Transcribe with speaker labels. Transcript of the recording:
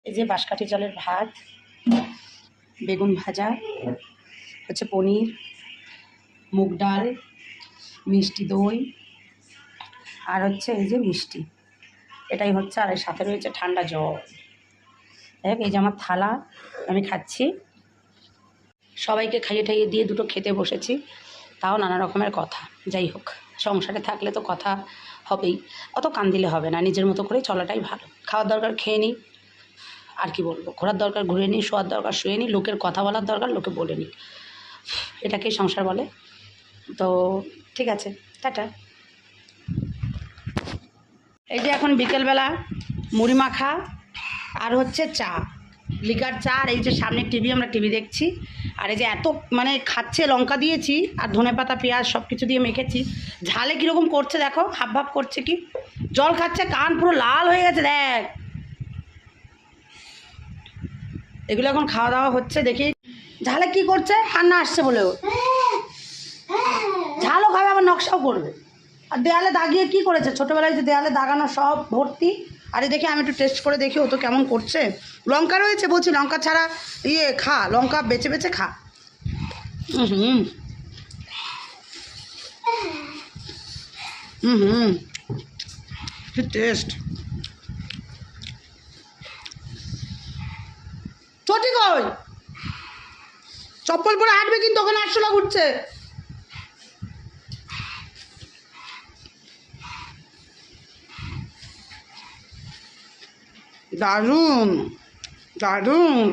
Speaker 1: এই যে বাঁশকাঠি চালের ভাত, বেগুন ভাজা, হচ্ছে পনির, মুগ ডাল, মিষ্টি দই, আর হচ্ছে এই যে মিষ্টি, এটাই হচ্ছে। আর এর সাথে রয়েছে ঠান্ডা জল। দেখ, এই যে আমার থালা, আমি খাচ্ছি। সবাইকে খাইয়ে টাইয়ে দিয়ে দুটো খেতে বসেছি, তাও নানা রকমের কথা। যাই হোক, সংসারে থাকলে তো কথা হবেই, অত কান দিলে হবে না, নিজের মতো করে চলাটাই ভালো। খাওয়ার দরকার খেয়ে নিই, আর কি বলবো, ঘোরার দরকার ঘুরে নিই, শোয়ার দরকার শুয়ে নিই, লোকের কথা বলার দরকার লোকে বলে নিই, এটাকেই সংসার বলে। তো ঠিক আছে, টাটা। এই যে এখন বিকেলবেলা মুড়ি মাখা আর হচ্ছে চা, লিকার চা, আর এই যে সামনে টিভি, আমরা টিভি দেখছি। আর এই যে এত মানে খাচ্ছে, লঙ্কা দিয়েছি আর ধনেপাতা পেঁয়াজ সব কিছু দিয়ে মেখেছি। ঝালে কীরকম করছে দেখো, হাব ভাব করছে, কি জল খাচ্ছে, কান পুরো লাল হয়ে গেছে দেখ। এগুলো এখন খাওয়া দাওয়া হচ্ছে, দেখি ঝালে কি করছে, কান্না আসছে বলেও ঝালও খাবে, আবার নকশাও করবে। আর দেয়ালে দাগিয়ে কি করেছে, ছোটোবেলায় যে দেয়ালে দাগানো সব ভর্তি। আরে দেখি, আমি একটু টেস্ট করে দেখি ও তো কেমন করছে। লঙ্কা রয়েছে বলছি, লঙ্কা ছাড়া খা, লঙ্কা বেছে বেছে খা। হুম হুম হুম হুম কি টেস্ট। চটি কই, চপ্পল পরে হাঁটবে কিন্তু, ওখানে 800 টাকা উঠছে। দারুণ দারুণ।